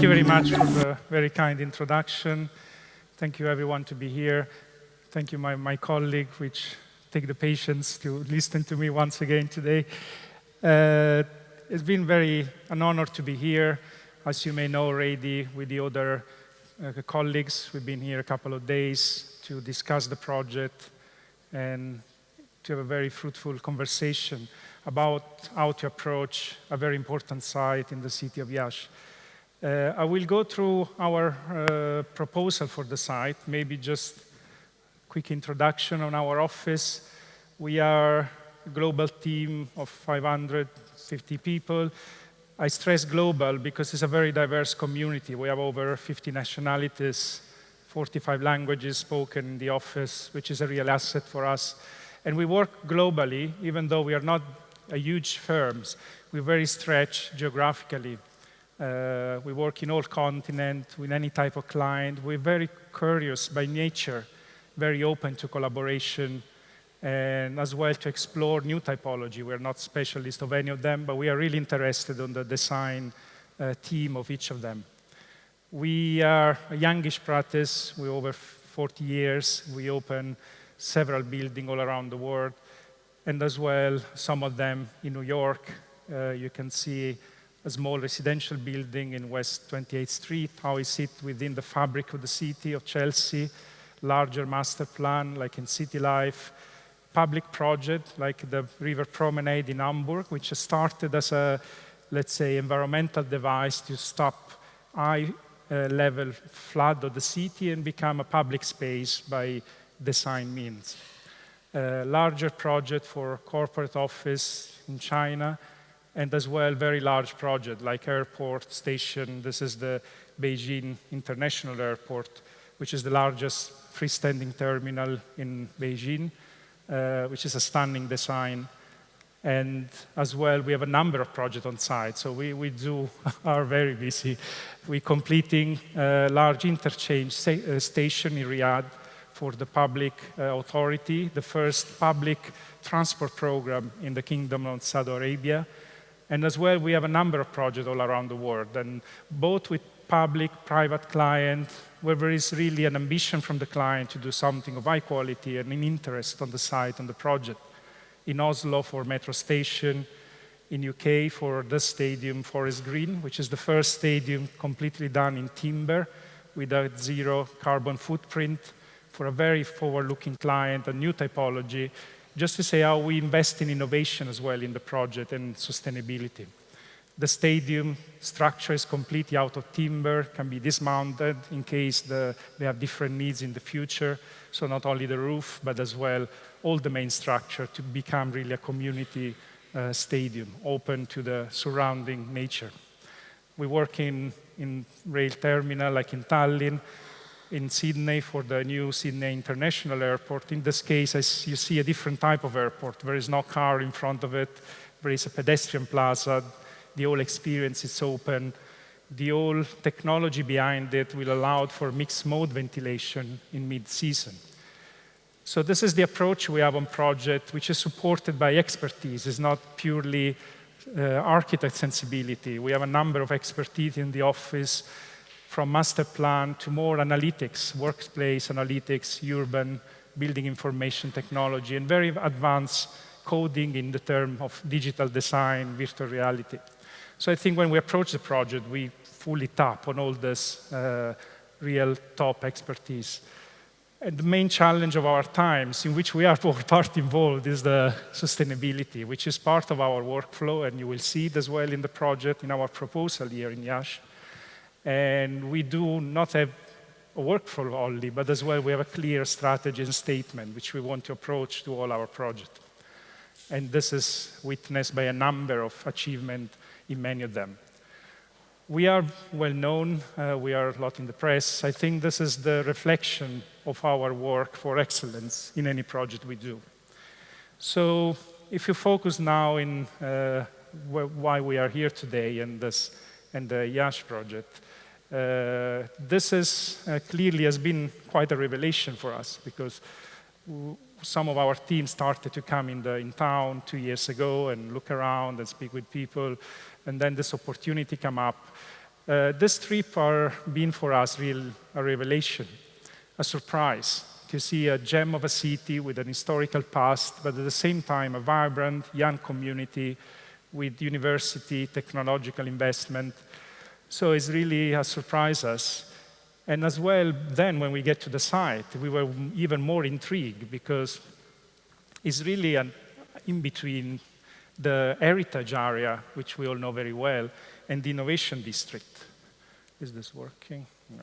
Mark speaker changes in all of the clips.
Speaker 1: you very much for the very kind introduction. Thank you, everyone, to be here. Thank you, my colleague, which take the patience to listen to me once again today. It's been an honor to be here. As you may know already, with the other colleagues, we've been here a couple of days to discuss the project and to have a very fruitful conversation about how to approach a very important site in the city of Iași. I will go through our proposal for the site, maybe just a quick introduction on our office. We are a global team of 550 people. I stress global because it's a very diverse community. We have over 50 nationalities, 45 languages spoken in the office, which is a real asset for us. And we work globally, even though we are not a huge firms. We're very stretched geographically. We work in all continents with any type of client. We're very curious by nature, very open to collaboration, and as well to explore new typology. We're not specialists of any of them, but we are really interested in the design team of each of them. We are a youngish practice. We're over 40 years. We open several buildings all around the world, and as well, some of them in New York. You can see a small residential building in West 28th Street, how it sits within the fabric of the city of Chelsea, larger master plan, like in City Life, public project, like the River Promenade in Hamburg, which started as a, let's say, environmental device to stop high-level flood of the city and become a public space by design means. Larger project for corporate office in China, and as well very large project like airport station. This is the Beijing International Airport, which is the largest freestanding terminal in Beijing, which is a stunning design. And as well, we have a number of projects on site, so we are very busy. We're completing a large interchange station in Riyadh for the public authority, the first public transport program in the Kingdom of Saudi Arabia. And as well, we have a number of projects all around the world, and both with public, private client, where there is really an ambition from the client to do something of high quality and an interest on the site and the project. In Oslo for Metro Station, in UK for the stadium Forest Green, which is the first stadium completely done in timber with a zero carbon footprint for a very forward-looking client, a new typology, just to say how we invest in innovation as well in the project and sustainability. The stadium structure is completely out of timber, can be dismounted in case they have different needs in the future. So not only the roof, but as well all the main structure to become really a community stadium, open to the surrounding nature. We work in rail terminal, like in Tallinn, in Sydney for the new Sydney International Airport. In this case, as you see a different type of airport. There is no car in front of it. There is a pedestrian plaza. The whole experience is open. The whole technology behind it will allow for mixed mode ventilation in mid-season. So this is the approach we have on project, which is supported by expertise. It's not purely architect sensibility. We have a number of expertise in the office, from master plan to more analytics, workplace analytics, urban, building information technology, and very advanced coding in the term of digital design, virtual reality. So I think when we approach the project, we fully tap on all this real top expertise. And the main challenge of our times, in which we are all part involved, is the sustainability, which is part of our workflow, and you will see it as well in the project, in our proposal here in Iași. And we do not have a workflow only, but as well we have a clear strategy and statement which we want to approach to all our projects. And this is witnessed by a number of achievements in many of them. We are well known, we are a lot in the press. I think this is the reflection of our work for excellence in any project we do. So if you focus now in why we are here today and the Iași project, this is clearly has been quite a revelation for us because some of our team started to come in town 2 years ago and look around and speak with people, and then this opportunity came up. This trip has been for us a revelation, a surprise, to see a gem of a city with an historical past, but at the same time a vibrant young community with university, technological investment. So it's really has surprised us. And as well, then when we get to the site, we were even more intrigued because it's really in between the heritage area, which we all know very well, and the innovation district. Is this working? No.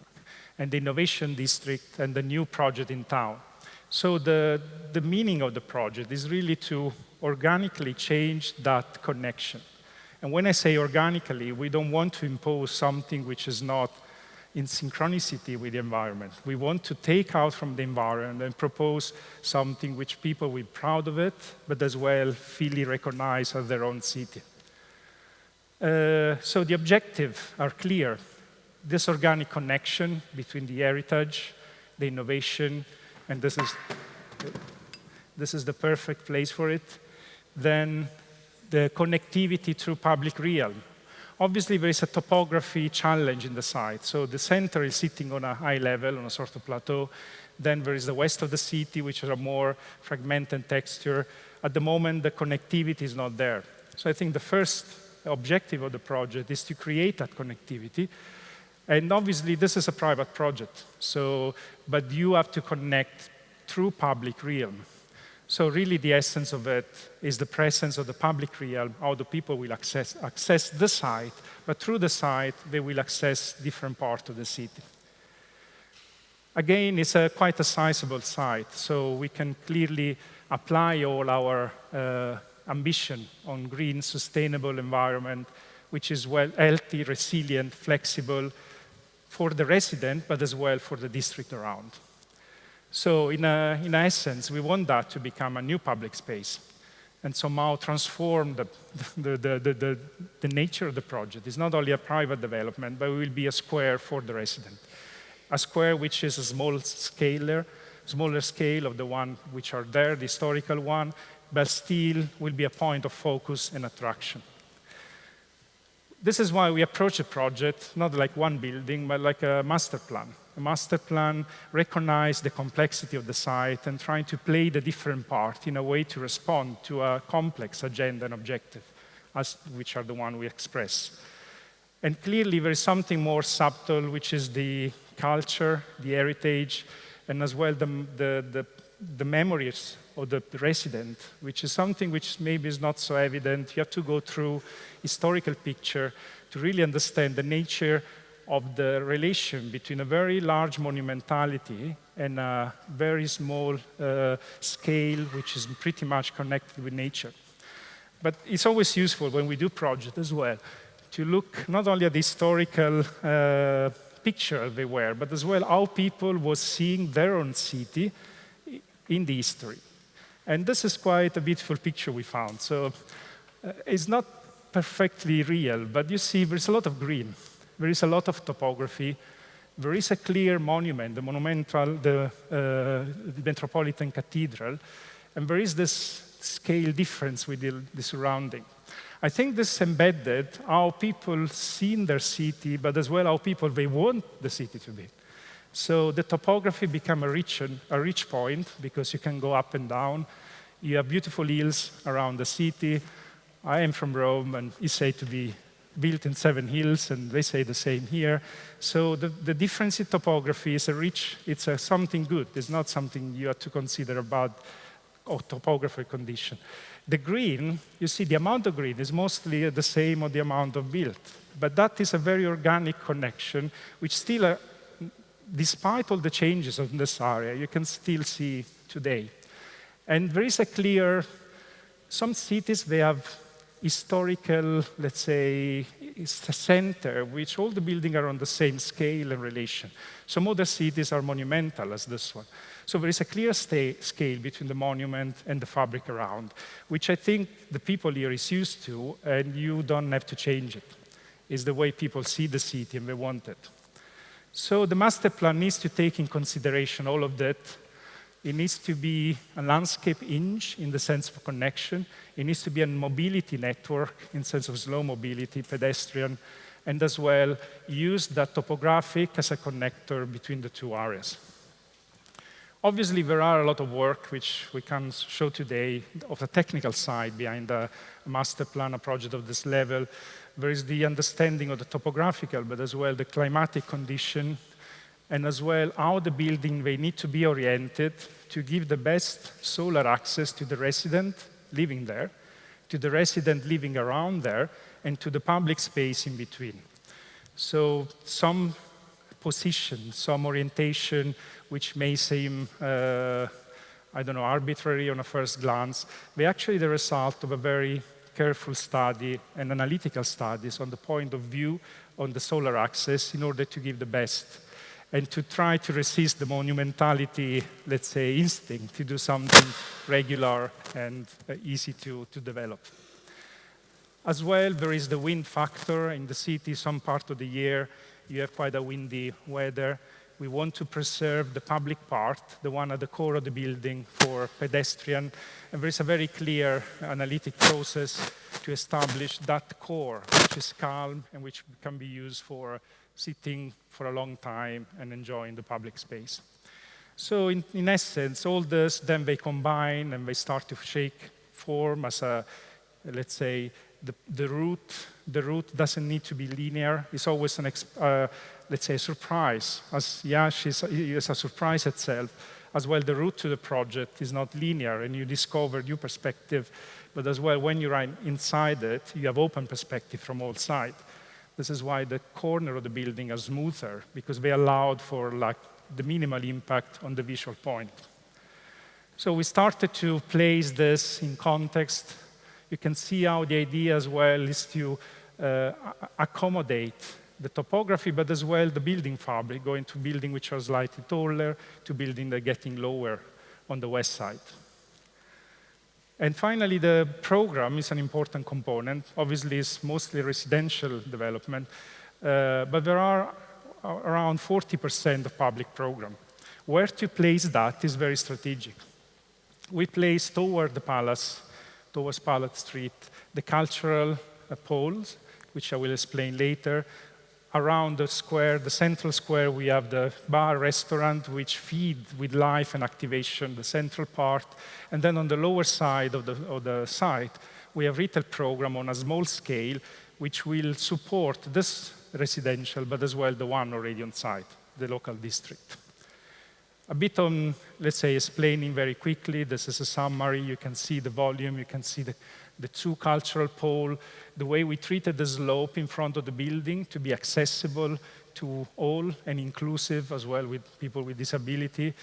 Speaker 1: And the innovation district and the new project in town. So the meaning of the project is really to organically change that connection. And when I say organically, we don't want to impose something which is not in synchronicity with the environment. We want to take out from the environment and propose something which people will be proud of it, but as well feel recognize as their own city. So the objectives are clear. This organic connection between the heritage, the innovation, and this is the perfect place for it. Then the connectivity through public realm. Obviously, there is a topography challenge in the site. So the center is sitting on a high level, on a sort of plateau. Then there is the west of the city, which is a more fragmented texture. At the moment, the connectivity is not there. So I think the first objective of the project is to create that connectivity. And obviously, this is a private project. But you have to connect through public realm. So really the essence of it is the presence of the public realm, how the people will access the site, but through the site, they will access different parts of the city. Again, it's quite a sizable site, so we can clearly apply all our ambition on green, sustainable environment, which is well healthy, resilient, flexible for the resident, but as well for the district around. So in essence, we want that to become a new public space and somehow transform the nature of the project. It's not only a private development, but it will be a square for the resident. A square which is a smaller scale of the one which are there, the historical one, but still will be a point of focus and attraction. This is why we approach a project, not like one building, but like a master plan. A master plan recognizes the complexity of the site and trying to play the different parts in a way to respond to a complex agenda and objective, which are the one we express. And clearly, there is something more subtle, which is the culture, the heritage, and as well the memories of the resident, which is something which maybe is not so evident. You have to go through historical picture to really understand the nature of the relation between a very large monumentality and a very small scale, which is pretty much connected with nature. But it's always useful when we do projects as well to look not only at the historical picture they were, but as well how people was seeing their own city in the history. And this is quite a beautiful picture we found. So it's not perfectly real, but you see there's a lot of green. There is a lot of topography. There is a clear monument, the monumental, the Metropolitan Cathedral, and there is this scale difference with the surrounding. I think this embedded how people see their city, but as well how people they want the city to be. So the topography became a rich point because you can go up and down. You have beautiful hills around the city. I am from Rome, and it's said to be built in 7 hills, and they say the same here. So the difference in topography is it's something good. It's not something you have to consider about topography condition. The green, you see the amount of green is mostly the same of the amount of built. But that is a very organic connection, which still, despite all the changes in this area, you can still see today. And there is a clear, some cities, they have historical, let's say, it's a center, which all the buildings are on the same scale and relation. Some other cities are monumental as this one. So there is a clear scale between the monument and the fabric around, which I think the people here is used to, and you don't have to change it. It's the way people see the city and they want it. So the master plan needs to take in consideration all of that. It needs to be a landscape hinge in the sense of connection. It needs to be a mobility network in the sense of slow mobility, pedestrian, and as well use that topographic as a connector between the two areas. Obviously, there are a lot of work which we can show today of the technical side behind a master plan, a project of this level. There is the understanding of the topographical, but as well the climatic condition, and as well how the building they need to be oriented to give the best solar access to the resident living there, to the resident living around there, and to the public space in between. So some position, some orientation, which may seem, I don't know, arbitrary on a first glance, they're actually the result of a very careful study and analytical studies on the point of view on the solar axis in order to give the best and to try to resist the monumentality, let's say, instinct to do something regular and easy to develop. As well, there is the wind factor in the city. Some part of the year, you have quite a windy weather. We want to preserve the public part, the one at the core of the building for pedestrian. And there is a very clear analytic process to establish that core, which is calm and which can be used for sitting for a long time and enjoying the public space. So in essence, all this, then they combine and they start to take form as a, let's say, the route doesn't need to be linear. It's always an, let's say, a surprise. As Iașul is a surprise itself, as well the route to the project is not linear, and you discover new perspective. But as well, when you're inside it, you have open perspective from all sides. This is why the corner of the building are smoother, because they allowed for like the minimal impact on the visual point. So we started to place this in context. You can see how the idea as well is to accommodate the topography, but as well the building fabric, going to buildings which are slightly taller, to buildings that are getting lower on the west side. And finally, the program is an important component. Obviously, it's mostly residential development, but there are around 40% of public program. Where to place that is very strategic. We place toward the palace, towards Palace Street, the cultural poles, which I will explain later. Around the square, the central square, we have the bar, restaurant, which feed with life and activation the central part. And then on the lower side of the site, we have retail program on a small scale, which will support this residential, but as well the one already on site, the local district. A bit on, let's say, explaining very quickly. This is a summary. You can see the volume. You can see the two cultural poles, the way we treated the slope in front of the building to be accessible to all and inclusive as well with people with disability.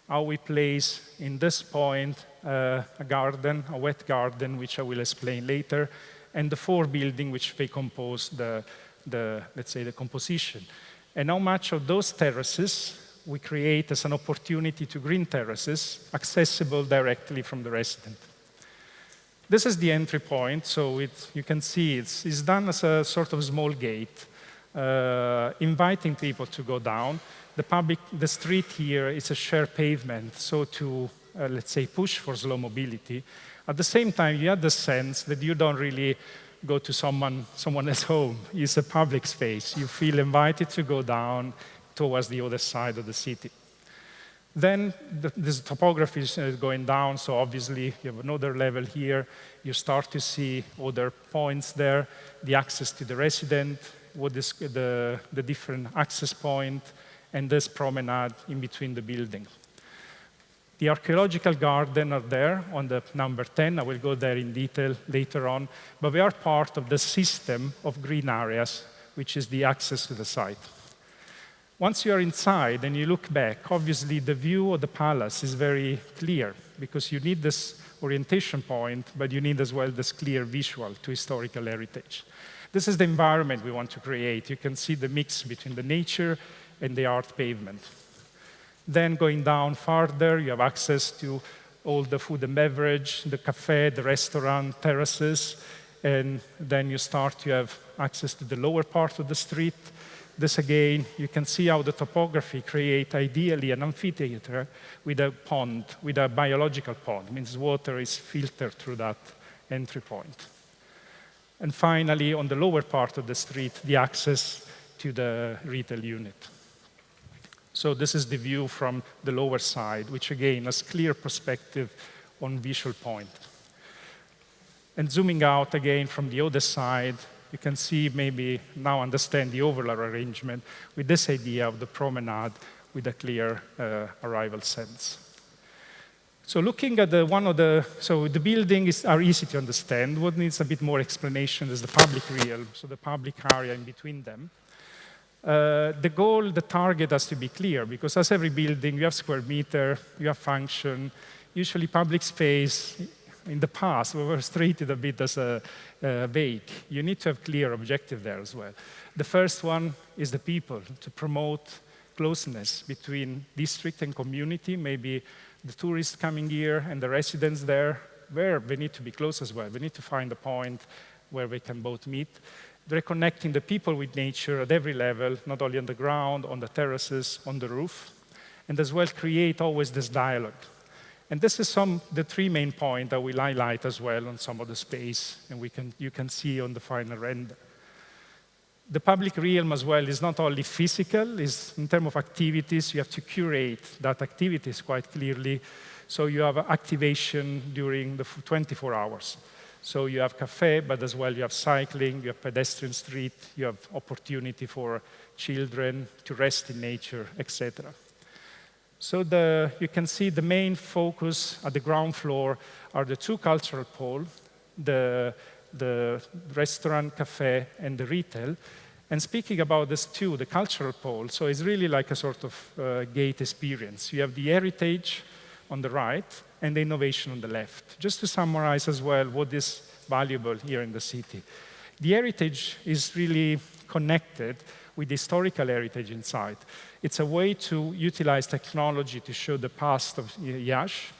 Speaker 1: How we place in this point a garden, a wet garden, which I will explain later, and the four buildings which they compose let's say, the composition. And how much of those terraces we create as an opportunity to green terraces accessible directly from the resident. This is the entry point, so you can see it's done as a sort of small gate, inviting people to go down. The street here is a shared pavement, so to, let's say, push for slow mobility. At the same time, you have the sense that you don't really go to someone else's home. It's a public space. You feel invited to go down towards the other side of the city. Then this topography is going down, so obviously you have another level here. You start to see other points there, the access to the resident, what is the different access point, and this promenade in between the building. The archaeological garden are there on the number 10. I will go there in detail later on, but we are part of the system of green areas, which is the access to the site. Once you are inside and you look back, obviously the view of the palace is very clear because you need this orientation point, but you need as well this clear visual to historical heritage. This is the environment we want to create. You can see the mix between the nature and the art pavement. Then going down farther, you have access to all the food and beverage, the cafe, the restaurant, terraces, and then you start to have access to the lower part of the street. This again, you can see how the topography creates ideally an amphitheater with a pond, with a biological pond. It means water is filtered through that entry point. And finally, on the lower part of the street, the access to the retail unit. So this is the view from the lower side, which again has clear perspective on visual point. And zooming out again from the other side, you can see, maybe now understand the overall arrangement with this idea of the promenade with a clear arrival sense. So looking at the buildings are easy to understand. What needs a bit more explanation is the public realm, so the public area in between them. The goal, the target has to be clear, because as every building, you have square meter, you have function. Usually public space, in the past, we were treated a bit as a vague. You need to have clear objective there as well. The first one is the people, to promote closeness between district and community, maybe the tourists coming here and the residents there, where they need to be close as well. We need to find a point where we can both meet. Reconnecting the people with nature at every level, not only on the ground, on the terraces, on the roof, and as well create always this dialogue. And this is the three main points that we'll highlight as well on some of the space, and you can see on the final render. The public realm as well is not only physical, is in terms of activities, you have to curate that activities quite clearly. So you have activation during the 24 hours. So you have cafe, but as well you have cycling, you have pedestrian street, you have opportunity for children to rest in nature, etc. So you can see the main focus at the ground floor are the two cultural poles, the restaurant, cafe, and the retail. And speaking about this too, the cultural pole, so it's really like a sort of gate experience. You have the heritage on the right and the innovation on the left. Just to summarize as well what is valuable here in the city. The heritage is really connected with historical heritage inside. It's a way to utilize technology to show the past of Iași,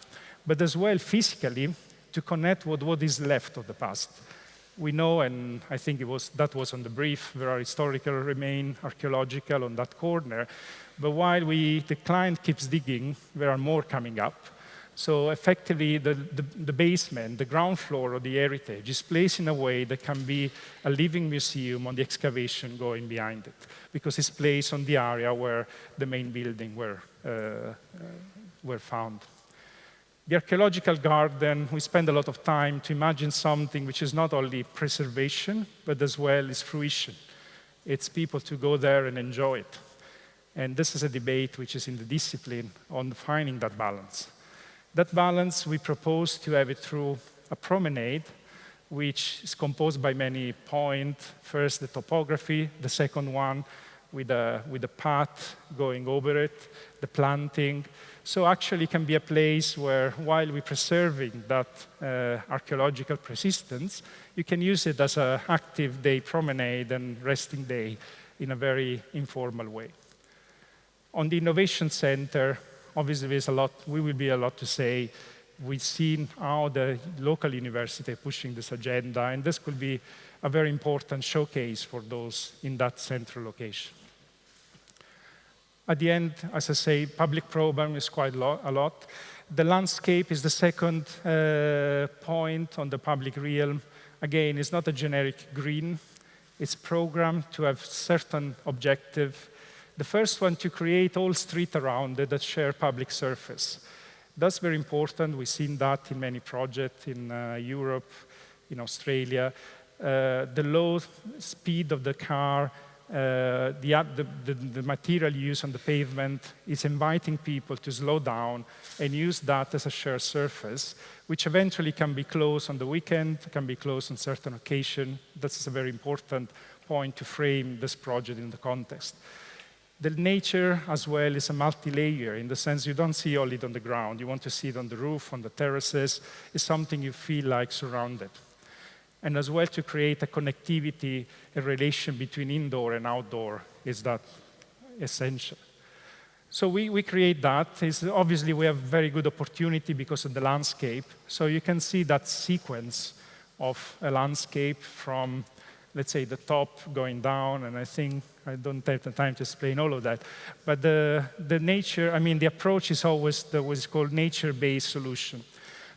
Speaker 1: but as well physically to connect with what is left of the past. We know, and I think that was on the brief, there are historical remains, archaeological on that corner, but while the client keeps digging, there are more coming up. So effectively, the basement, the ground floor of the heritage is placed in a way that can be a living museum on the excavation going behind it, because it's placed on the area where the main building were found. The archaeological garden, we spend a lot of time to imagine something which is not only preservation, but as well is fruition. It's people to go there and enjoy it. And this is a debate which is in the discipline on finding that balance. That balance, we propose to have it through a promenade, which is composed by many points. First, the topography. The second one, with a path going over it, the planting. So actually it can be a place where, while we're preserving that archaeological persistence, you can use it as an active day promenade and resting day in a very informal way. On the Innovation Center, obviously there's will be a lot to say. We've seen how the local university are pushing this agenda, and this could be a very important showcase for those in that central location. At the end, as I say, public program is quite a lot. The landscape is the second point on the public realm. Again, it's not a generic green. It's programmed to have certain objective. The first one, to create all street around it that share public surface. That's very important. We've seen that in many projects in Europe, in Australia. The low speed of the car, the material used on the pavement is inviting people to slow down and use that as a shared surface, which eventually can be closed on the weekend, can be closed on certain occasion. That's a very important point to frame this project in the context. The nature as well is a multi-layer, in the sense you don't see all it on the ground. You want to see it on the roof, on the terraces. It's something you feel like surrounded. And as well, to create a connectivity, a relation between indoor and outdoor is that essential. So we create that. Obviously, we have very good opportunity because of the landscape. So you can see that sequence of a landscape from, let's say, the top going down, and I think I don't have the time to explain all of that. But the nature, the approach is always what's called nature-based solution.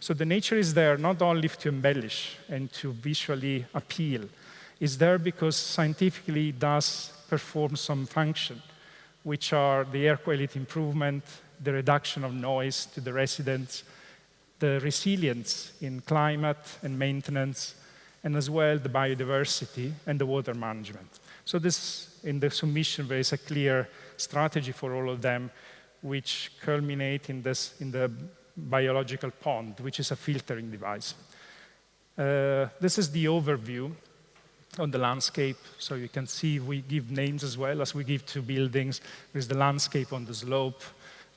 Speaker 1: So the nature is there not only to embellish and to visually appeal. It's there because scientifically it does perform some function, which are the air quality improvement, the reduction of noise to the residents, the resilience in climate and maintenance, and as well the biodiversity and the water management. So this, in the submission, there is a clear strategy for all of them, which culminate in the biological pond, which is a filtering device. This is the overview on the landscape. So you can see we give names as well as we give to buildings. There's the landscape on the slope.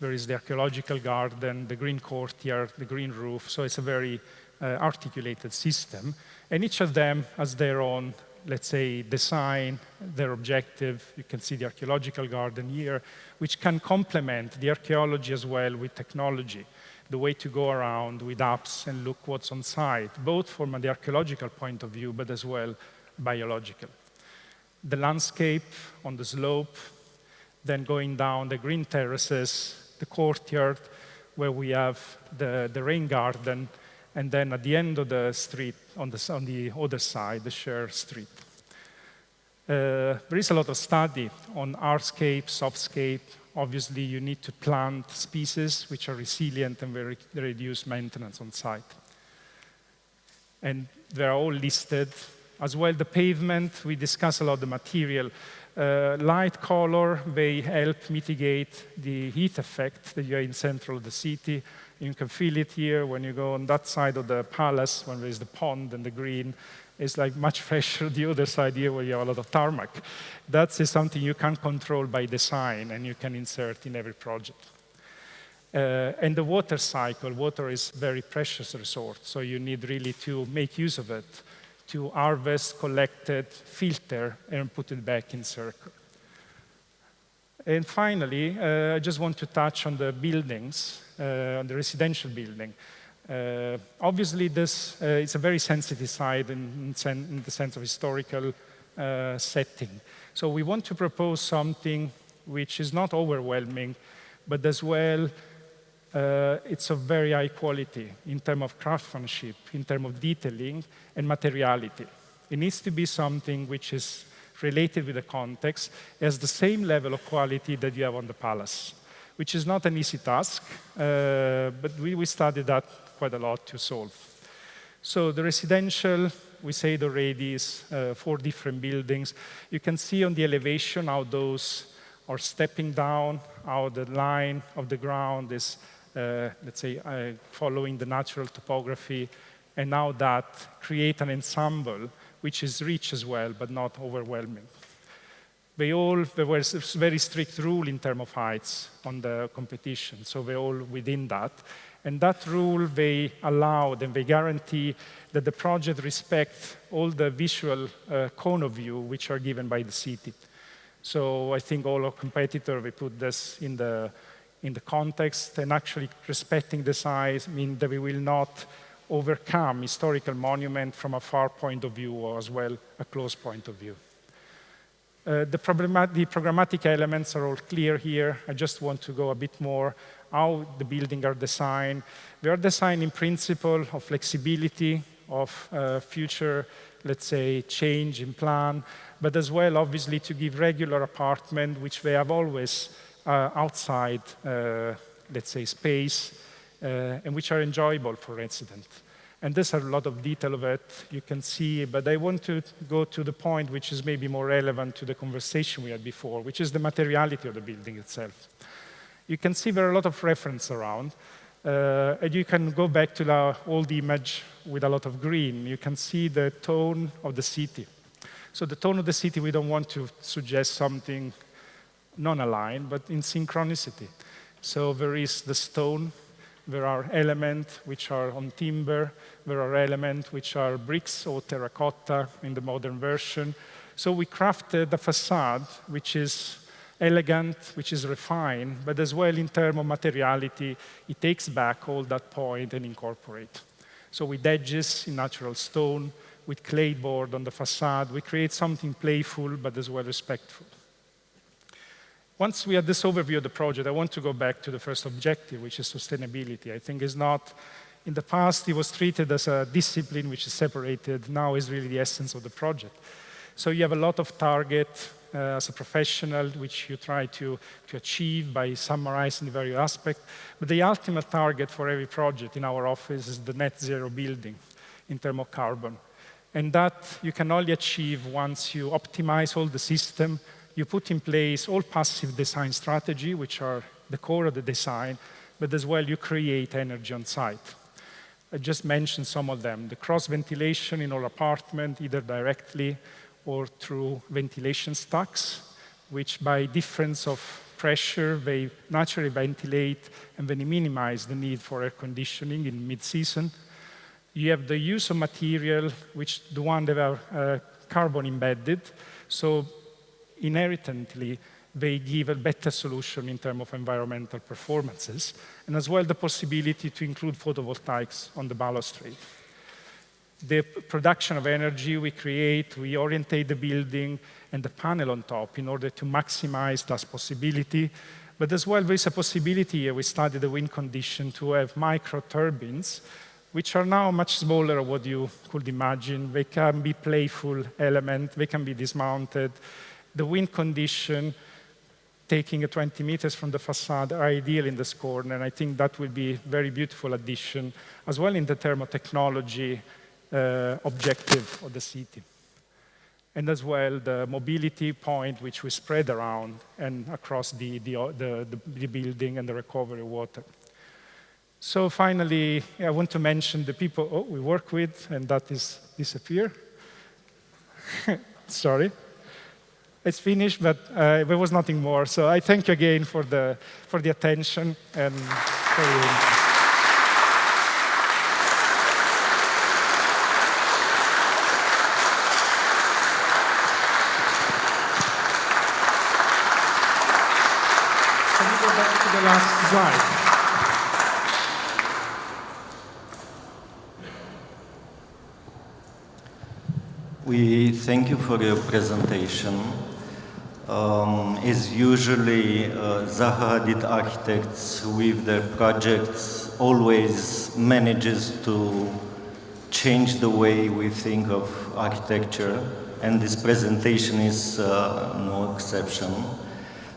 Speaker 1: There is the archaeological garden, the green courtyard, the green roof. So it's a very articulated system. And each of them has their own, let's say, design, their objective. You can see the archaeological garden here, which can complement the archaeology as well with technology, the way to go around with apps and look what's on site, both from the archaeological point of view, but as well biological. The landscape on the slope, then going down the green terraces, the courtyard, where we have the rain garden, and then at the end of the street, on the other side, the shared street. There is a lot of study on Artscape, Softscape. Obviously, you need to plant species which are resilient and very reduce maintenance on site. And they're all listed. As well, the pavement, we discuss a lot the material. Light color, they help mitigate the heat effect that you are in central of the city. You can feel it here when you go on that side of the palace, when there's the pond and the green. It's like much fresher the other side here where you have a lot of tarmac. That is something you can control by design and you can insert in every project. And the water cycle, water is a very precious resource, so you need really to make use of it, to harvest, collect it, filter, and put it back in circle. And finally, I just want to touch on the buildings, on the residential building. Obviously, this is a very sensitive side in the sense of historical setting. So we want to propose something which is not overwhelming, but as well, it's of very high quality in terms of craftsmanship, in terms of detailing, and materiality. It needs to be something which is related with the context, has the same level of quality that you have on the palace, which is not an easy task, but we studied that quite a lot to solve. So the residential, we said already, is 4 different buildings. You can see on the elevation how those are stepping down, how the line of the ground is, let's say, following the natural topography, and now that create an ensemble which is rich as well, but not overwhelming. There was a very strict rule in terms of heights on the competition, so they're all within that. And that rule, they allowed and they guarantee that the project respects all the visual cone of view which are given by the city. So I think all our competitors, they put this in the context, and actually respecting the size means that we will not overcome historical monument from a far point of view or as well a close point of view. The programmatic elements are all clear here. I just want to go a bit more how the buildings are designed. They are designed in principle of flexibility, of future, let's say, change in plan, but as well, obviously, to give regular apartment, which they have always outside, let's say, space, and which are enjoyable for residents. And there's a lot of detail of it, you can see, but I want to go to the point which is maybe more relevant to the conversation we had before, which is the materiality of the building itself. You can see there are a lot of reference around, and you can go back to the old image with a lot of green. You can see the tone of the city. So the tone of the city, we don't want to suggest something non-aligned, but in synchronicity. So there is the stone. There are elements which are on timber. There are elements which are bricks or terracotta in the modern version. So we crafted a facade which is elegant, which is refined, but as well in terms of materiality, it takes back all that point and incorporate. So with edges in natural stone, with clay board on the facade, we create something playful, but as well respectful. Once we have this overview of the project, I want to go back to the first objective, which is sustainability. I think it's not In the past, it was treated as a discipline which is separated. Now is really the essence of the project. So you have a lot of target as a professional, which you try to achieve by summarizing the various aspects. But the ultimate target for every project in our office is the net zero building in terms of carbon. And that you can only achieve once you optimize all the system, you put in place all passive design strategy, which are the core of the design, but as well you create energy on site. I just mentioned some of them. The cross ventilation in all apartments, either directly or through ventilation stacks, which by difference of pressure, they naturally ventilate and then minimize the need for air conditioning in mid-season. You have the use of material, which the one that are carbon embedded, so inherently they give a better solution in terms of environmental performances, and as well the possibility to include photovoltaics on the balustrade. The production of energy we create, we orientate the building and the panel on top in order to maximize that possibility. But as well, there is a possibility here, we studied the wind condition, to have micro turbines, which are now much smaller than what you could imagine. They can be playful elements, they can be dismounted. The wind condition, taking 20 meters from the facade, are ideal in this corner, and I think that will be a very beautiful addition, as well in the term of technology, objective of the city. And as well, the mobility point which we spread around and across the building and the recovery of water. So finally, I want to mention the people we work with, and that is disappear. Sorry. It's finished, but there was nothing more. So I thank you again for the attention and for your the last slide.
Speaker 2: We thank you for your presentation. As usually, Zaha Hadid Architects with their projects always manages to change the way we think of architecture, and this presentation is no exception.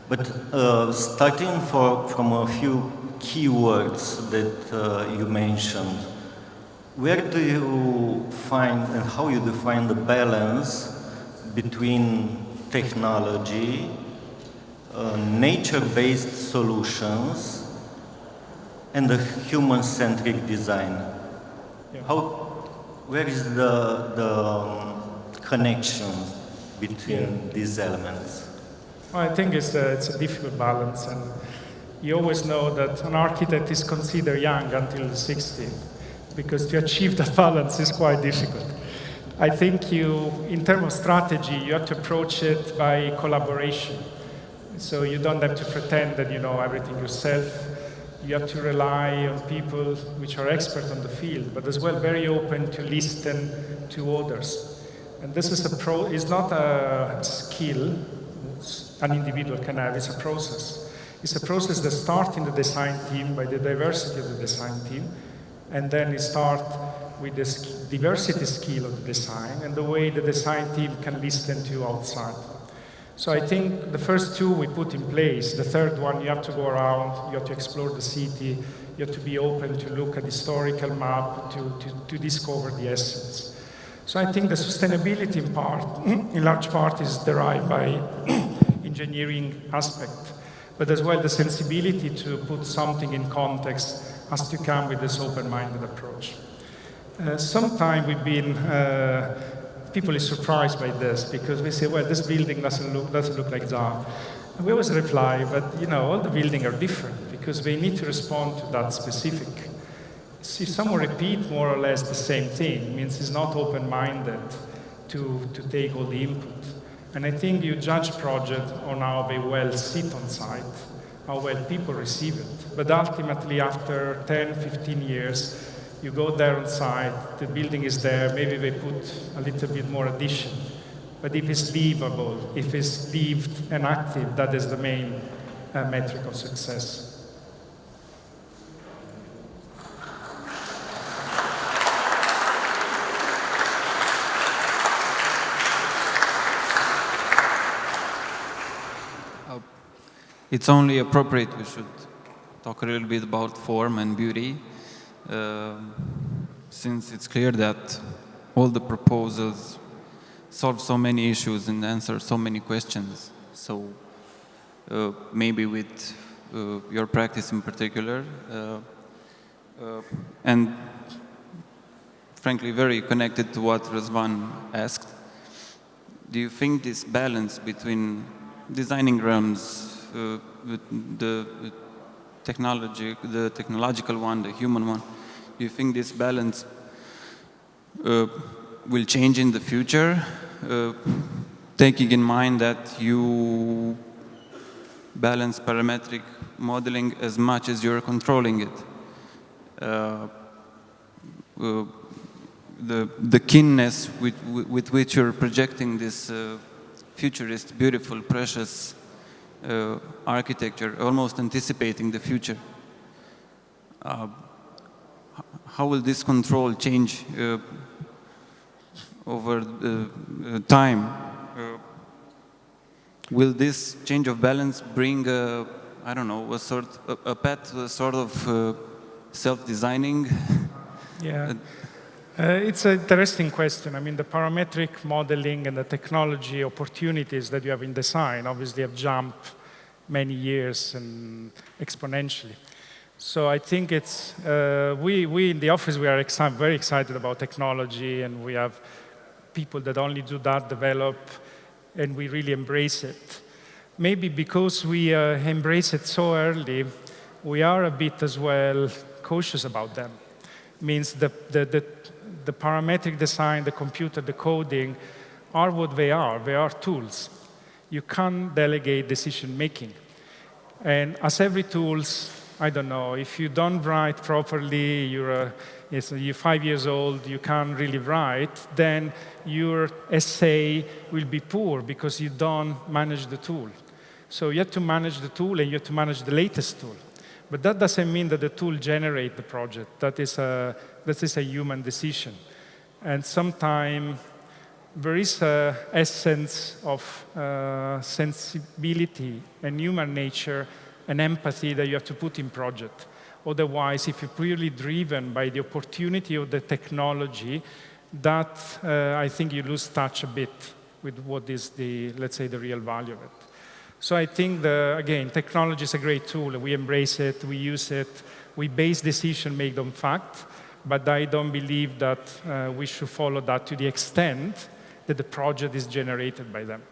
Speaker 2: But starting from a few key words that you mentioned, where do you find and how you define the balance between technology, nature-based solutions, and the human-centric design?
Speaker 1: Yeah.
Speaker 2: Where is the connection between these elements?
Speaker 1: Well, I think it's a difficult balance, and you always know that an architect is considered young until 60, because to achieve that balance is quite difficult. I think in terms of strategy, you have to approach it by collaboration. So you don't have to pretend that you know everything yourself. You have to rely on people which are experts on the field, but as well very open to listen to others. And this is not a skill an individual can have, it's a process. It's a process that starts in the design team by the diversity of the design team, and then it starts with the diversity skill of the design and the way the design team can listen to outside. So I think the first two we put in place. The third one, you have to go around, you have to explore the city, you have to be open to look at historical map, to discover the essence. So I think the sustainability in large part is derived by engineering aspect, but as well the sensibility to put something in context has to come with this open-minded approach. Sometimes people are surprised by this because we say, well, this building doesn't look like that. And we always reply, but all the buildings are different because they need to respond to that specific. So if someone repeats more or less the same thing, it means it's not open-minded to take all the input. And I think you judge project on how they well sit on site, how well people receive it. But ultimately, after 10, 15 years, you go there on site, the building is there, maybe they put a little bit more addition. But if it's livable, if it's lived and active, that is the main metric of success.
Speaker 3: it's only appropriate we should talk a little bit about form and beauty, since it's clear that all the proposals solve so many issues and answer so many questions. So maybe with your practice in particular, and frankly very connected to what Răzvan asked, do you think this balance between designing realms, the technological one, the human one, do you think this balance will change in the future, taking in mind that you balance parametric modeling as much as you're controlling it? The keenness with which you're projecting this futurist, beautiful, precious architecture, almost anticipating the future. How will this control change over time? Will this change of balance bring, I don't know, a path to a sort of self-designing?
Speaker 1: Yeah. It's an interesting question. I mean, the parametric modeling and the technology opportunities that you have in design obviously have jumped many years and exponentially. So I think it's, we in the office, we are very excited about technology, and we have people that only do that, develop, and we really embrace it. Maybe because we embrace it so early, we are a bit as well cautious about them. Means the parametric design, the computer, the coding are what they are. They are tools. You can't delegate decision making. And as every tools, I don't know, if you don't write properly, you're 5 years old, you can't really write, then your essay will be poor because you don't manage the tool. So you have to manage the tool, and you have to manage the latest tool. But that doesn't mean that the tool generates the project. That is a human decision. And sometimes there is an essence of sensibility and human nature and empathy that you have to put in project. Otherwise, if you're purely driven by the opportunity of the technology, that I think you lose touch a bit with what is the, let's say, the real value of it. So I think, again, technology is a great tool. We embrace it, we use it, we base decision made on fact, but I don't believe that we should follow that to the extent that the project is generated by them.